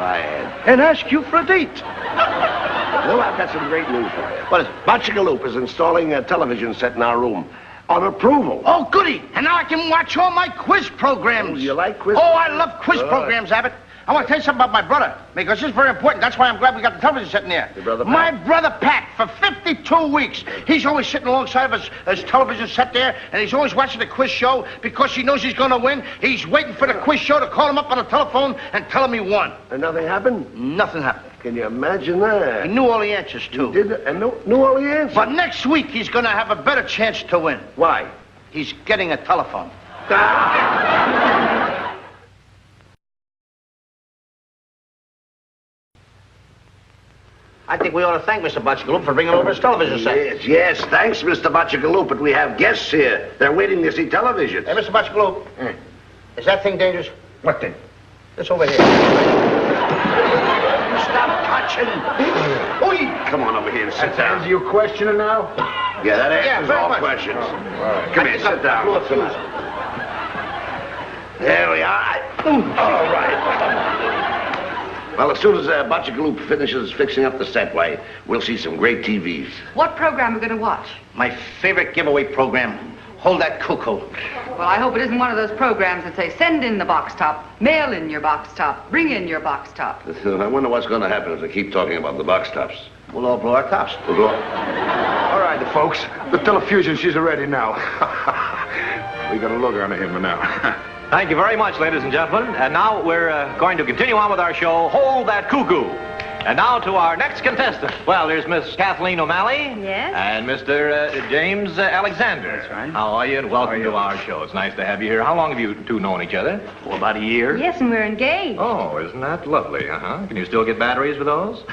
and ask you for a date. Well, I've got some great news for you. What is it? Botchagaloop is installing a television set in our room. On approval. Oh, goody. And now I can watch all my quiz programs. Oh, you like quiz? Oh, I love quiz programs, Abbott. I want to tell you something about my brother, because it's very important. That's why I'm glad we got the television set in there. Your brother Pat? My brother Pat, for 52 weeks, he's always sitting alongside of his television set there, and he's always watching the quiz show because he knows he's going to win. He's waiting for the quiz show to call him up on the telephone and tell him he won. And nothing happened? Nothing happened. Can you imagine that? He knew all the answers, too. Did and knew all the answers? But next week, he's going to have a better chance to win. Why? He's getting a telephone. I think we ought to thank Mr. Botchagaloop for bringing over his television set. Yes. Thanks, Mr. Botchagaloop, but we have guests here. They're waiting to see television. Hey, Mr. Botchagaloop, is that thing dangerous? What thing? It's over here. Stop touching. Oi! Come on over here and sit That down. answer your question now? Yeah, that answers very all much. questions. All right. Come here, sit down. There we are. All right. Well, as soon as Botchagaloop finishes fixing up the set, why, we'll see some great TVs. What program are we going to watch? My favorite giveaway program, Hold That Cuckoo. Well, I hope it isn't one of those programs that say, send in the box top, mail in your box top, bring in your box top. I wonder what's going to happen if they keep talking about the box tops. We'll all blow our tops. We'll go. All right, folks. The telefusion, she's ready now. We got a looker on him now. Thank you very much, ladies and gentlemen. And now we're going to continue on with our show, Hold That Cuckoo. And now to our next contestant. Well, there's Miss Kathleen O'Malley. Yes? And Mr. James Alexander. That's right. How are you? And welcome to our show. It's nice to have you here. How long have you two known each other? For about a year. Yes, and we're engaged. Oh, isn't that lovely? Can you still get batteries with those?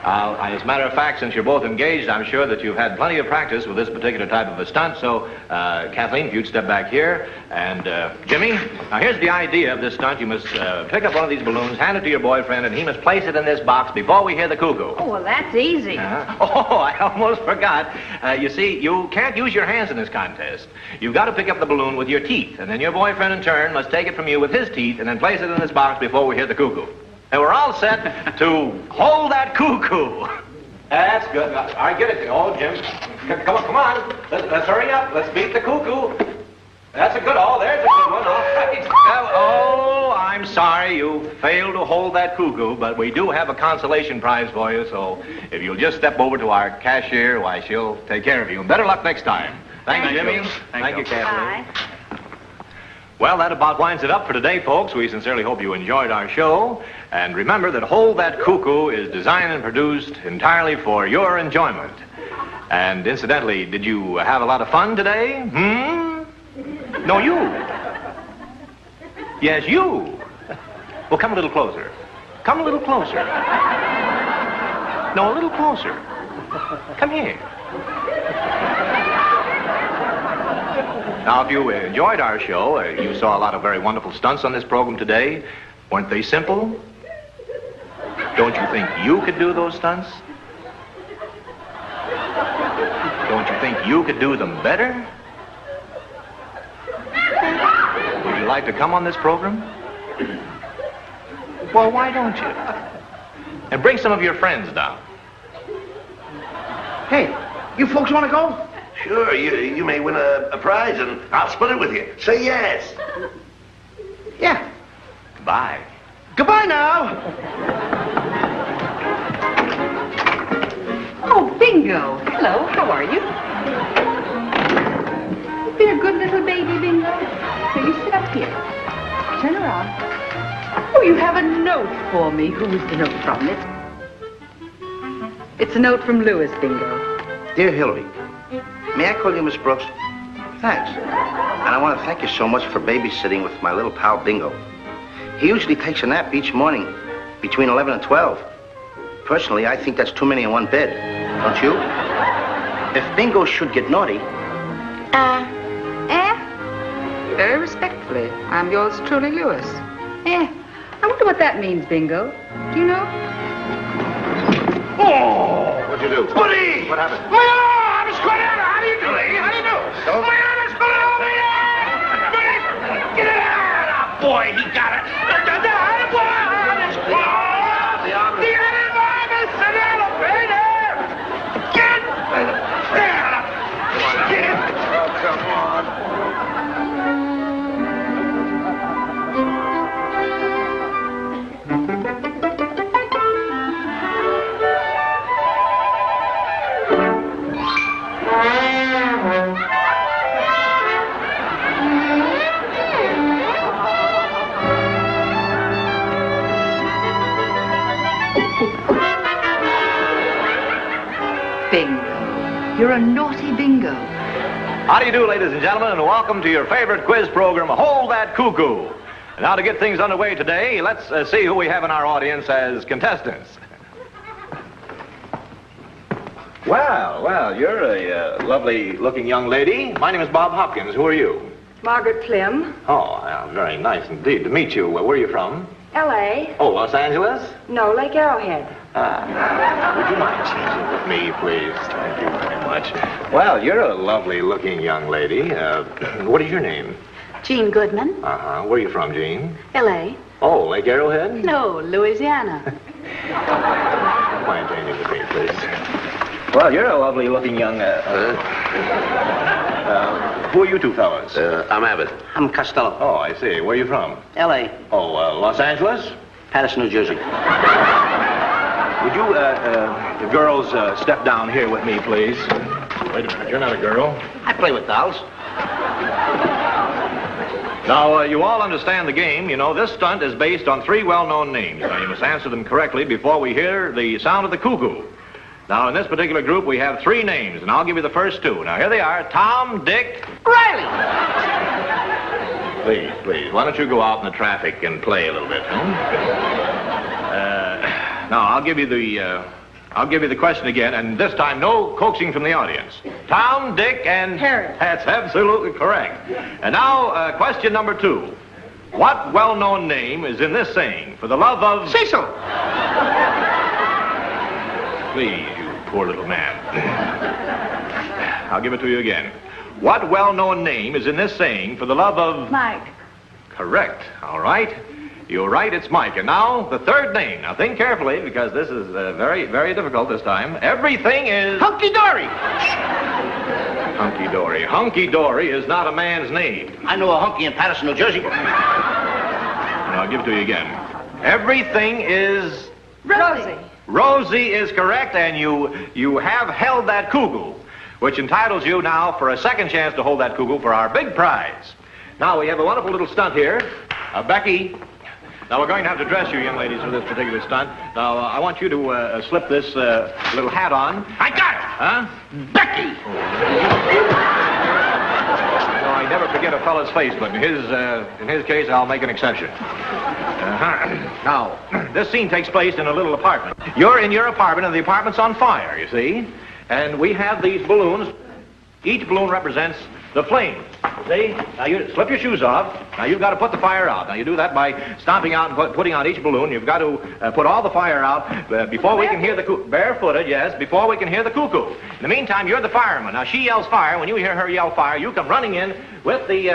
As a matter of fact, since you're both engaged, I'm sure that you've had plenty of practice with this particular type of a stunt. So, Kathleen, if you'd step back here. And, Jimmy, now here's the idea of this stunt. You must pick up one of these balloons, hand it to your boyfriend, and he must place it in this box before we hear the cuckoo. Oh, well, that's easy. Oh, I almost forgot. You see, you can't use your hands in this contest. You've got to pick up the balloon with your teeth, and then your boyfriend, in turn, must take it from you with his teeth and then place it in this box before we hear the cuckoo. And we're all set to hold that cuckoo. That's good. All right, get it. Oh, Jim. Come on. Let's hurry up. Let's beat the cuckoo. That's a good, there's a good one. All right. Oh, I'm sorry you failed to hold that cuckoo, but we do have a consolation prize for you, so if you'll just step over to our cashier, why, she'll take care of you. And better luck next time. Thank you, Jimmy. Thank you, Kathleen. Bye. Well, that about winds it up for today, folks. We sincerely hope you enjoyed our show. And remember that Hold That Cuckoo is designed and produced entirely for your enjoyment. And incidentally, did you have a lot of fun today? No, you. Yes, you. Well, come a little closer. Come a little closer. No, a little closer. Come here. Now, if you enjoyed our show, you saw a lot of very wonderful stunts on this program today. Weren't they simple? Don't you think you could do those stunts? Don't you think you could do them better? Would you like to come on this program? Well, why don't you? And bring some of your friends down. Hey, you folks want to go? Sure, you may win a prize, and I'll split it with you. Say yes. Yeah. Goodbye. Goodbye now. Oh, Bingo. Hello, how are you? You've been a good little baby, Bingo. So you sit up here. Turn around. Oh, you have a note for me. Who is the note from? It's a note from Louis, Bingo. Dear Hillary, may I call you Miss Brooks? Thanks. And I want to thank you so much for babysitting with my little pal Bingo. He usually takes a nap each morning between 11 and 12. Personally, I think that's too many in one bed. Don't you? If Bingo should get naughty... Very respectfully, I'm yours truly, Louis. I wonder what that means, Bingo. Do you know? Oh! What'd you do? Buddy! What happened? My arm is going out! How do you do, lady? How do you do? So? My arm is going over here! Buddy! Get it out! Oh, boy, he got it! Boy, You're a naughty bingo. How do you do, ladies and gentlemen, and welcome to your favorite quiz program, Hold That Cuckoo. And now to get things underway today, let's see who we have in our audience as contestants. Well, you're a lovely-looking young lady. My name is Bob Hopkins. Who are you? Margaret Plim, Oh, well, very nice indeed to meet you. Where are you from? L.A. Oh, Los Angeles? No, Lake Arrowhead. Would you mind changing with me, please? Thank you very much. Well, you're a lovely-looking young lady. What is your name? Jean Goodman, Uh-huh. Where are you from, Jean? L.A. Oh, Lake Arrowhead? No, Louisiana. Don't mind changing with me, please. Well, you're a lovely-looking young... who are you two fellas? I'm Abbott. I'm Costello. Oh, I see. Where are you from? L.A. Oh, Los Angeles? Patterson, New Jersey. Would you, girls, step down here with me, please? Wait a minute. You're not a girl. I play with dolls. Now, you all understand the game. You know, this stunt is based on 3 well-known names. Now, you must answer them correctly before we hear the sound of the cuckoo. Now, in this particular group, we have 3 names, and I'll give you the first 2. Now, here they are. Tom, Dick, Riley! Please. Why don't you go out in the traffic and play a little bit, Now, I'll give you the question again, and this time, no coaxing from the audience. Tom, Dick, and... Harry. That's absolutely correct. And now, question number 2. What well-known name is in this saying, for the love of... Cecil! Please, you poor little man. I'll give it to you again. What well-known name is in this saying, for the love of... Mike. Correct. All right. You're right, it's Mike. And now, the third name. Now, think carefully, because this is very, very difficult this time. Everything is... Hunky-dory! Hunky-dory. Hunky-dory is not a man's name. I know a hunky in Patterson, New Jersey. And I'll give it to you again. Everything is... Rosie. Rosie is correct, and you have held that cuckoo, which entitles you now for a second chance to hold that cuckoo for our big prize. Now, we have a wonderful little stunt here. Becky, now we're going to have to dress you young ladies for this particular stunt. Now, I want you to slip this little hat on. I got it! Huh? Becky! No, I never forget a fella's face, but in his case, I'll make an exception. Now, this scene takes place in a little apartment. You're in your apartment, and the apartment's on fire, you see? And we have these balloons. Each balloon represents the flame. See? Now, you slip your shoes off. Now, you've got to put the fire out. Now, you do that by stomping out and putting out each balloon. You've got to put all the fire out before we can hear the cuckoo. Barefooted, yes, before we can hear the cuckoo. In the meantime, you're the fireman. Now, she yells fire. When you hear her yell fire, you come running in with the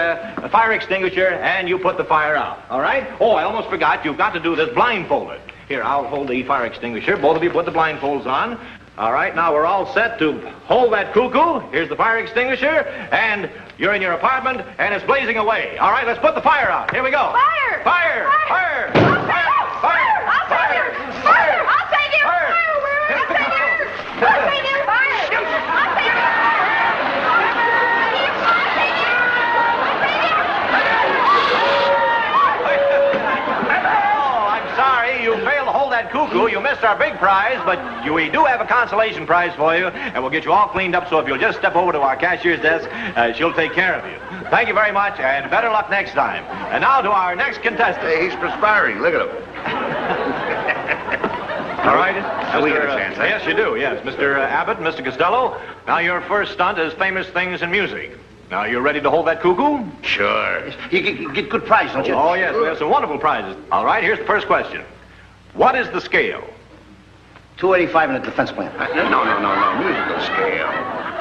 fire extinguisher, and you put the fire out. All right? Oh, I almost forgot. You've got to do this blindfolded. Here, I'll hold the fire extinguisher. Both of you put the blindfolds on. All right, now we're all set to hold that cuckoo. Here's the fire extinguisher, and you're in your apartment, and it's blazing away. All right, let's put the fire out. Here we go. Fire! Fire! Fire! I'll take you! Fire! I'll take you! Fire! I'll take you! Fire! I'll take you! I'll take you! Fire! I'll take you! You failed to hold that cuckoo. You missed our big prize, but we do have a consolation prize for you, and we'll get you all cleaned up, so if you'll just step over to our cashier's desk, she'll take care of you. Thank you very much, and better luck next time. And now to our next contestant. Hey, he's perspiring. Look at him. All right. Now we get a chance, huh? Yes, you do, yes. Mr. Abbott, Mr. Costello, now your first stunt is famous things in music. Now, you ready to hold that cuckoo? Sure. You get good prize, don't you? Oh, yes, we have some wonderful prizes. All right, here's the first question. What is the scale? 285 in the defense plan. No. Musical scale.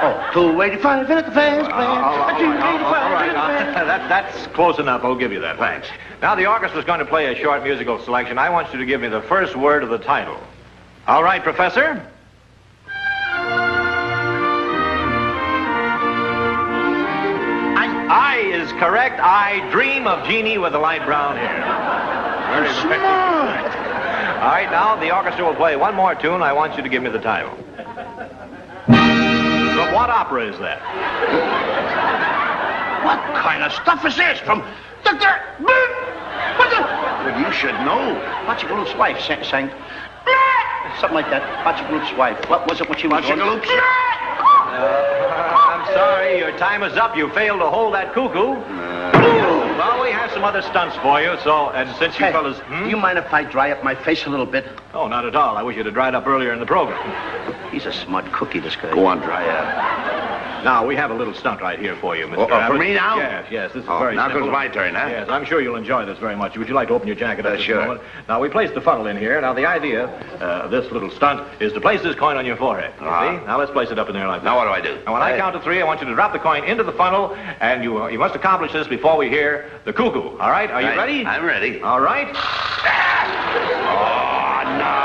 Oh, 285 in the defense plan. 285 All right, in the defense plan. that's close enough. I'll give you that. Thanks. Now, the orchestra's going to play a short musical selection. I want you to give me the first word of the title. All right, Professor? I is correct. I dream of Jeannie with the light brown hair. Very smart. All right, now the orchestra will play one more tune. I want you to give me the title. From what opera is that? What kind of stuff is this? From Dr. Well, you should know. Bachigaloop's wife sang something like that. Bachigaloop's wife. What was it when she was... Bachigaloop's? I'm sorry, your time is up. You failed to hold that cuckoo. Well, we have some other stunts for you, so, and since you fellas... Do you mind if I dry up my face a little bit? Oh, not at all. I wish you'd have dried up earlier in the program. He's a smart cookie, this guy. Go on, dry up. Now, we have a little stunt right here for you, Mr. For Abbott. me now? Yes, this is very now simple. goes my turn, huh? Yes, I'm sure you'll enjoy this very much. Would you like to open your jacket at this Sure. moment? Now, we placed the funnel in here. Now, the idea of this little stunt is to place this coin on your forehead. You see? Now, let's place it up in there like that. Now what do I do? Now, when I count to 3, I want you to drop the coin into the funnel, and you must accomplish this before we hear the cuckoo. All right? Are you ready? I'm ready. All right. Oh, no.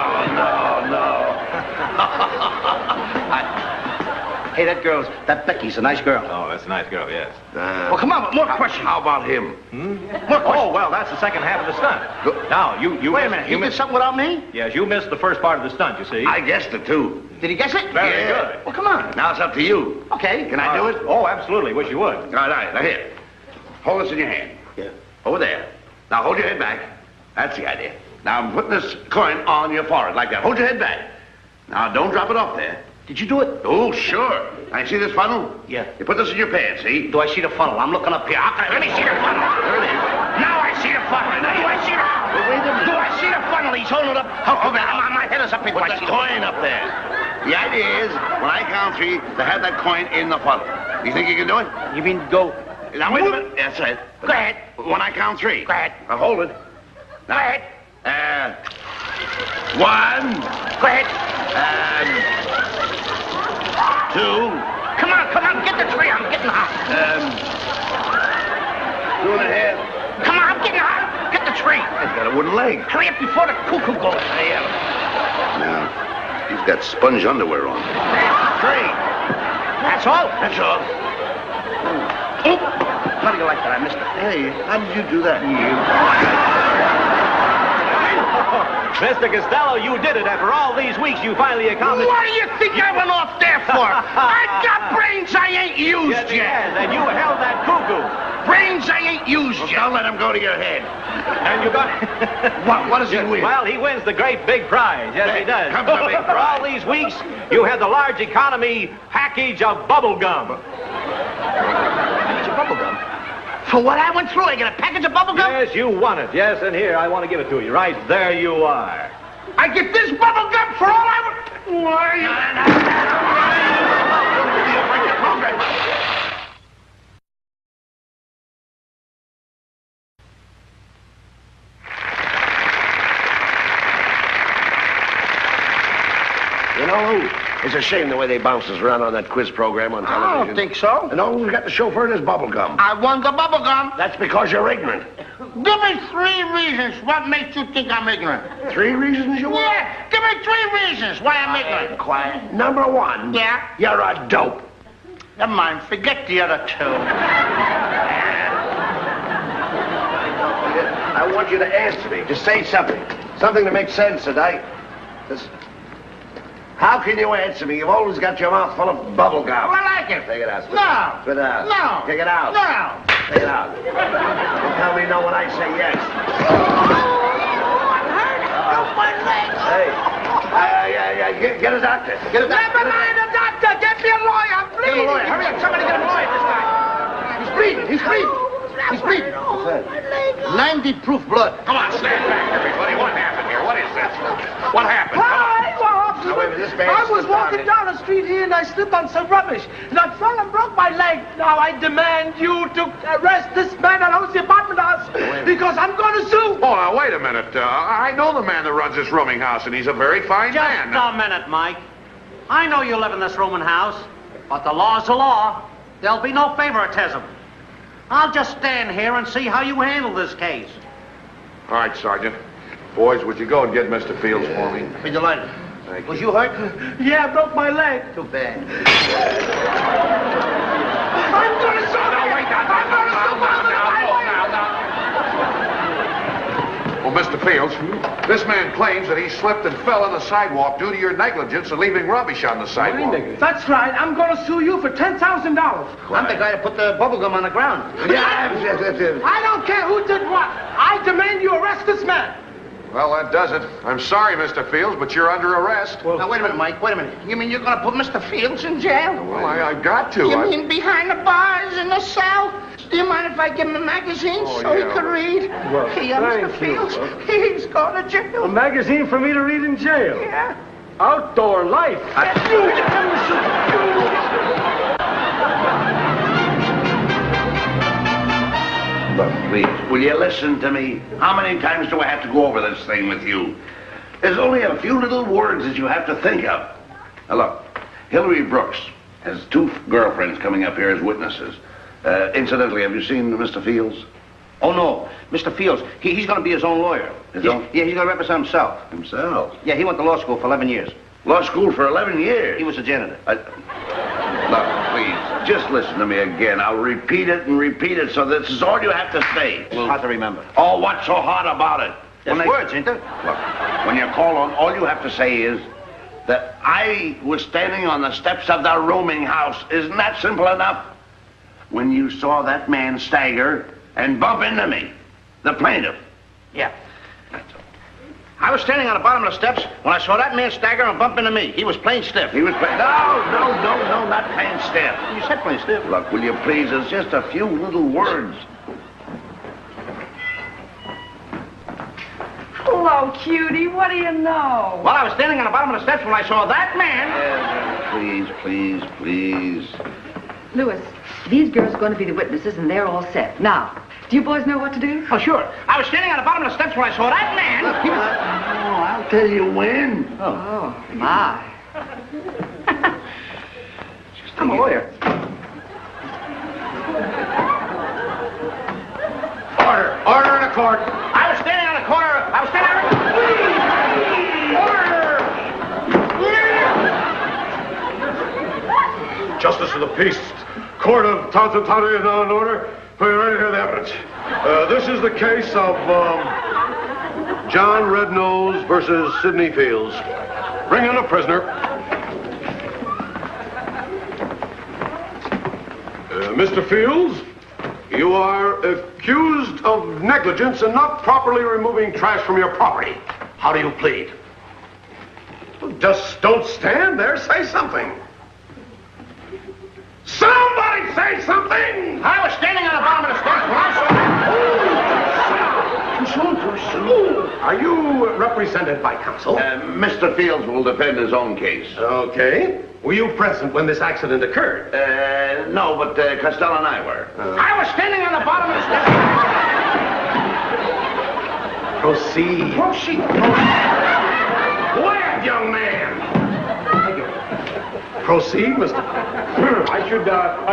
Hey, that Becky's a nice girl. Oh, that's a nice girl, yes. Well, come on, more questions. How about him? Oh, well, that's the second half of the stunt. Now, you Wait a minute, he did something without me? Yes, you missed the first part of the stunt, you see. I guessed it, too. Did he guess it? Very good. Well, come on. Now it's up to you. Okay. Can I do it? Oh, absolutely. Wish you would. All right. Now, here. Hold this in your hand. Yeah. Over there. Now, hold your head back. That's the idea. Now, I'm putting this coin on your forehead like that. Hold your head back. Now, don't drop it off there. Did you do it? Oh, sure. Now, you see this funnel? Yeah. You put this in your pants, see? Do I see the funnel? I'm looking up here. Let me see the funnel. There it is. Now I see the funnel. Do I see the... Wait a minute. Do I see the funnel? He's holding it up. Oh, my head is up here. Do Put I the see the coin up there. The idea is, when I count 3, to have that coin in the funnel. You think you can do it? You mean go... Now, wait a minute. That's right. Go ahead. When I count 3. Go ahead. Now, hold it. Now, Go ahead. 1, Go ahead. 2, Come on. Get the tree. I'm getting hot. 2 and a half. Come on, I'm getting hot. Get the tree. He's got a wooden leg. Hurry up before the cuckoo goes. Now, he's got sponge underwear on. 3. That's all? That's all. Oop. How do you like that? I missed it. Hey, how did you do that? Mr. Costello, you did it. After all these weeks, you finally accomplished... What do you think I went off there for? I got brains I ain't used Yes, yet. yes, and you held that cuckoo. Brains I ain't used yet. Don't let him go to your head. And you got... What does he win? Well, he wins the great big prize. Yes, he does. Comes the big For all prize. these weeks, you had the large economy package of bubble gum. Package of bubble gum? For what I went through, I get a package of bubble gum? Yes, you won it. Yes, and here, I want to give it to you. Right there you are. I get this bubble gum for all I went... Why? You know, it's a shame the way they bounce us around on that quiz program on television. I don't think so. And all we got the chauffeur and his bubble gum. I won the bubble gum. That's because you're ignorant. Give me 3 reasons. What makes you think I'm ignorant? 3 reasons you want? Yeah, give me 3 reasons why I'm ignorant. Quiet. Number 1. Yeah? You're a dope. Never mind, forget the other 2. I want you to answer me. Just say something. Something to make sense tonight. How can you answer me? You've always got your mouth full of bubble gum. I like it. Take it out. No. Spit it out. No. Take it out. No. Take it out. Don't tell me no when I say yes. My leg. Hey. Get a doctor. Get a doctor. Never mind the doctor. Get me a lawyer. I'm Get him a bleeding. lawyer. Hurry up. Somebody get him a lawyer this time. He's bleeding. He's bleeding. He's bleeding. What's that? 90 proof blood. Come on, stand back, everybody. What happened here? What is this? What happened? Come on. Now, wait a minute, this man I was slipped walking down down the street here and I slipped on some rubbish. And I fell and broke my leg. Now I demand you to arrest this man that owns the apartment house because I'm going to sue. Oh, now, wait a minute. I know the man that runs this rooming house, and he's a very fine Just man. a minute, Mike. I know you live in this rooming house, but the law's the law. There'll be no favoritism. I'll just stand here and see how you handle this case. All right, Sergeant. Boys, would you go and get Mr. Fields for me? Be delighted. Was you hurt? Yeah, I broke my leg. Too bad. I'm going to sue. Well, Mr. Fields, this man claims that he slipped and fell on the sidewalk due to your negligence in leaving rubbish on the sidewalk. That's right. I'm going to sue you for $10,000. I'm the guy that put the bubble gum on the ground. I don't care who did what. I demand you arrest this man. Well, that does it. I'm sorry, Mr. Fields, but you're under arrest. Well, now, wait a minute, Mike. Wait a minute. You mean you're going to put Mr. Fields in jail? Well, I've got to. You mean behind the bars in the cell? Do you mind if I give him a magazine so he can read? Well, Here, Mr. Fields, he's going to jail. A magazine for me to read in jail? Yeah. Outdoor life. Look, please, will you listen to me? How many times do I have to go over this thing with you? There's only a few little words that you have to think of. Now, look, Hillary Brooks has 2 girlfriends coming up here as witnesses. Incidentally, have you seen Mr. Fields? Oh, no. Mr. Fields, he's going to be his own lawyer. His own? Yeah, he's going to represent himself. Himself? Yeah, he went to law school for 11 years. Law school for 11 years? He was a janitor. Look, please, just listen to me again. I'll repeat it and repeat it, so this is all you have to say. Hard to remember. Oh, what's so hard about it? There's words, ain't there? Look, when you call on, all you have to say is that I was standing on the steps of the rooming house. Isn't that simple enough? When you saw that man stagger and bump into me, the plaintiff. Yeah. I was standing on the bottom of the steps when I saw that man stagger and bump into me. He was plain stiff. He was plain... No, not plain stiff. You said plain stiff. Look, will you please, it's just a few little words. Hello, cutie. What do you know? Well, I was standing on the bottom of the steps when I saw that man. Please. Louis, these girls are going to be the witnesses, and they're all set. Now, do you boys know what to do? Oh, sure. I was standing on the bottom of the steps when I saw that man. Oh, I'll tell you when. Oh, my. I'm a lawyer. Order in the court. I was standing on the corner. I was standing on the... Order! Justice of the peace. Court of Townsend County is now in order. We're ready to hear the evidence. This is the case of John Rednose versus Sidney Fields. Bring in the prisoner. Mr. Fields, you are accused of negligence in not properly removing trash from your property. How do you plead? Just don't stand there. Say something. Somebody say something! I was standing on the bottom of the steps when I saw that... Are you represented by counsel? Mr. Fields will defend his own case. Okay. Were you present when this accident occurred? No, but Costello and I were. I was standing on the bottom of the steps. Proceed. Proceed. Quiet, young man! Proceed, Mr. I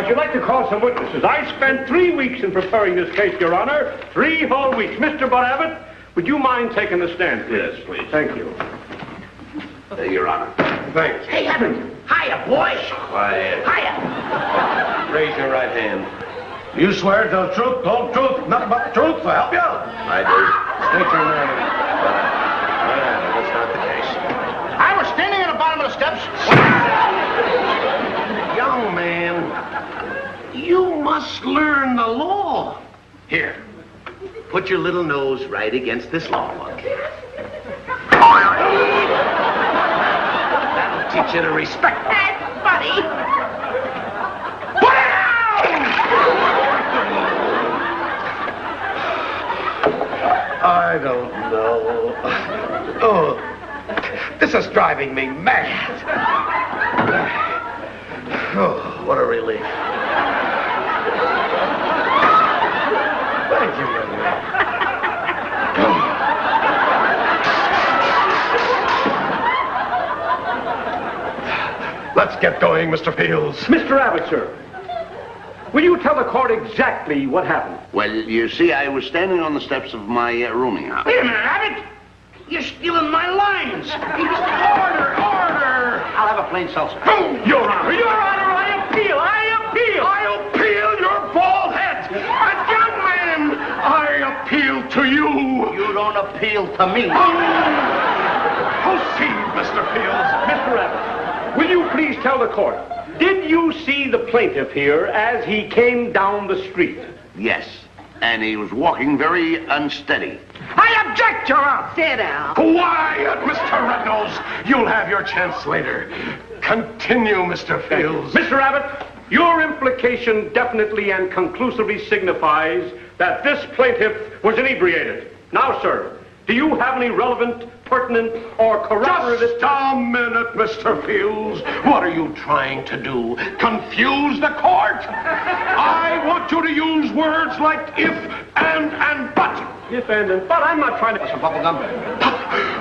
should like to call some witnesses. I spent 3 weeks in preparing this case, Your Honor. 3 whole weeks. Mr. Abbott, would you mind taking the stand, please? Yes, please. Thank you. Your Honor. Thanks. Hey, Abbott. Hiya, boy. Quiet. Hiya. Raise your right hand. You swear to the truth, whole truth, nothing but the truth, so help you out. I do. State your name. That's not the case. I was standing on the bottom of the steps. Young man, you must learn the law. Here, put your little nose right against this law book. That'll teach you to respect that, buddy. Put it down! I don't know. Oh, this is driving me mad. Oh, what a relief. Thank you, young man. Let's get going, Mr. Fields. Mr. Abbott, sir. Will you tell the court exactly what happened? Well, you see, I was standing on the steps of my rooming house. Wait a minute, Abbott. You're stealing my lines. Order! I'll have a plain seltzer. Boom! Your Honor, I appeal! I appeal your bald head! And young man, I appeal to you! You don't appeal to me. Proceed, Mr. Fields. Mr. Abbott, will you please tell the court, did you see the plaintiff here as he came down the street? Yes. and he was walking very unsteady. I object, Your Honor. Sit down. Quiet, Mr. Red-Nose. You'll have your chance later. Continue, Mr. Fields. Mr. Abbott, your implication definitely and conclusively signifies that this plaintiff was inebriated. Now, sir, do you have any relevant, pertinent, or corroborative... Just a minute, Mr. Fields. What are you trying to do? Confuse the court? I want you to use words like if, and but. If and but. I'm not trying to... Some bubble gum.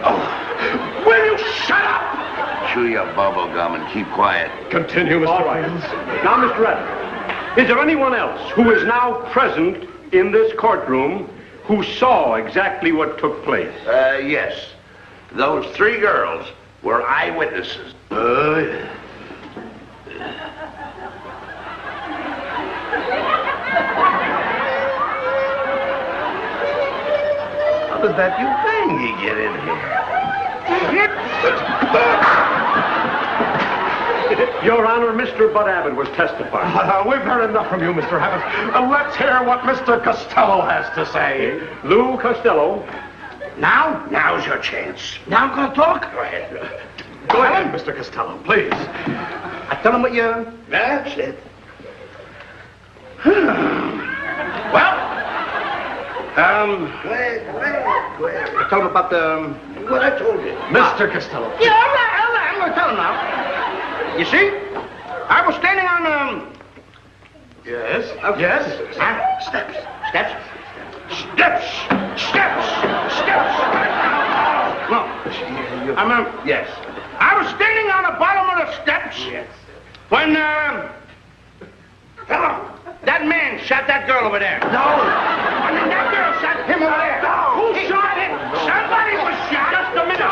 Oh, will you shut up? Chew your bubble gum and keep quiet. Continue, Mr. All right. Fields. Now, Mr. Abbott, is there anyone else who is now present in this courtroom who saw exactly what took place? Yes. Those 3 girls were eyewitnesses. How did that Ubangi get in here? Your Honor, Mr. Bud Abbott was testifying. We've heard enough from you, Mr. Abbott. Let's hear what Mr. Costello has to say. Lou Costello. Now? Now's your chance. Now I'm going to talk? Go ahead. Go ahead, Mr. Costello, please. I tell him what you... That's it. Well, Go ahead. I told him about the... What I told you. Mr. Costello. Yeah, I'm going to tell him now. You see, I was standing on, Yes? Okay. Yes? Huh? Steps. No. Yes. I was standing on the bottom of the steps. Yes. When, that man shot that girl over there. No. And then that girl shot him over there. No. Who shot him? Somebody was shot. Just a minute.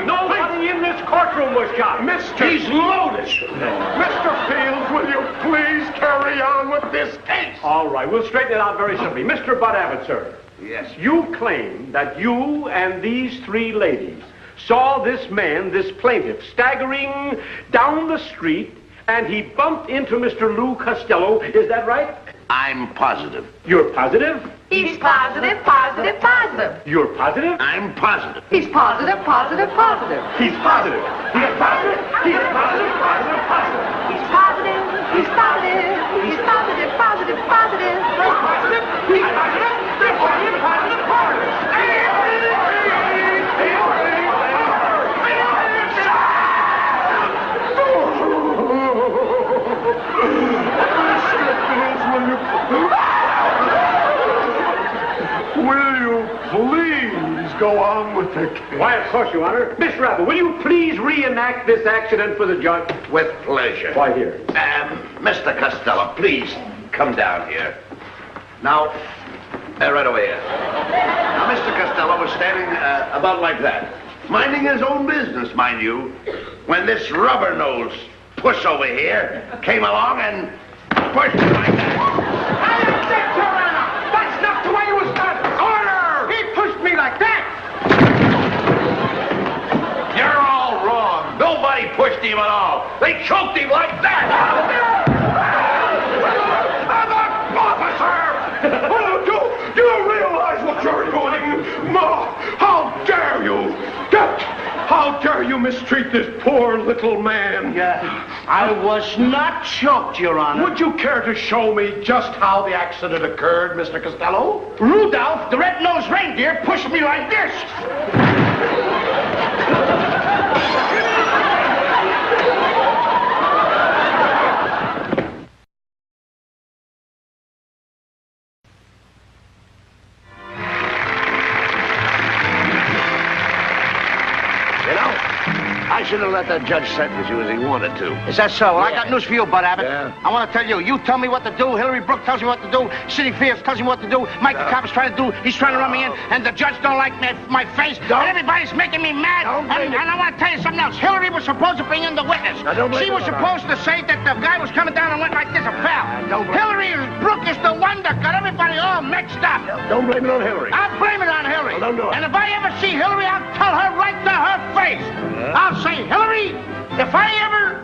Nobody in this courtroom was shot. He's loaded. Mr. Fields, will you please carry on with this case? All right, we'll straighten it out very simply. Mr. Bud Abbott, sir. Yes. You claim that you and these 3 ladies saw this man, this plaintiff, staggering down the street, and he bumped into Mr. Lou Costello. Is that right? I'm positive. You're positive? He's positive, positive, positive. You're positive? I'm positive. He's positive, positive, positive. He's positive. He's positive. He's positive, positive, positive. He's positive, he's positive, he's positive, positive, positive. He's positive. He's positive. They're positive, positive, positive. Will you please go on with the case? Why, of course, Your Honor. Mr. Abbott, will you please reenact this accident for the judge? With pleasure. Why, here. Mr. Costello, please come down here. Now, right over here. Now, Mr. Costello was standing about like that, minding his own business, mind you, when this rubber-nosed puss over here came along and pushed him like that. I object, Your Honor. That's not the way it was done. Order! He pushed me like that. You're all wrong. Nobody pushed him at all. They choked him like that. Officer! Do you realize what you're doing? Ma, how dare you? How dare you mistreat this poor little man? I was not choked, Your Honor. Would you care to show me just how the accident occurred, Mr. Costello? Rudolph, the red-nosed reindeer, pushed me like this. I should have let that judge sentence you as he wanted to. Is that so? Well, I got news for you, Bud Abbott. Yeah. I want to tell you. You tell me what to do. Hillary Brooks tells me what to do. City Fields tells me what to do. Mike the cop is trying to do. He's trying to run me in. And the judge don't like my face. And everybody's making me mad. And I want to tell you something else. Hillary was supposed to bring in the witness. She was supposed to say that the guy was coming down and went like this, a pal. Hillary Brooks is the one that got everybody all mixed up. Don't blame it on Hillary. I'll blame it on Hillary. Well, don't do it. And if I ever see Hillary, I'll tell her right to her face. I'll say, Hillary, if I ever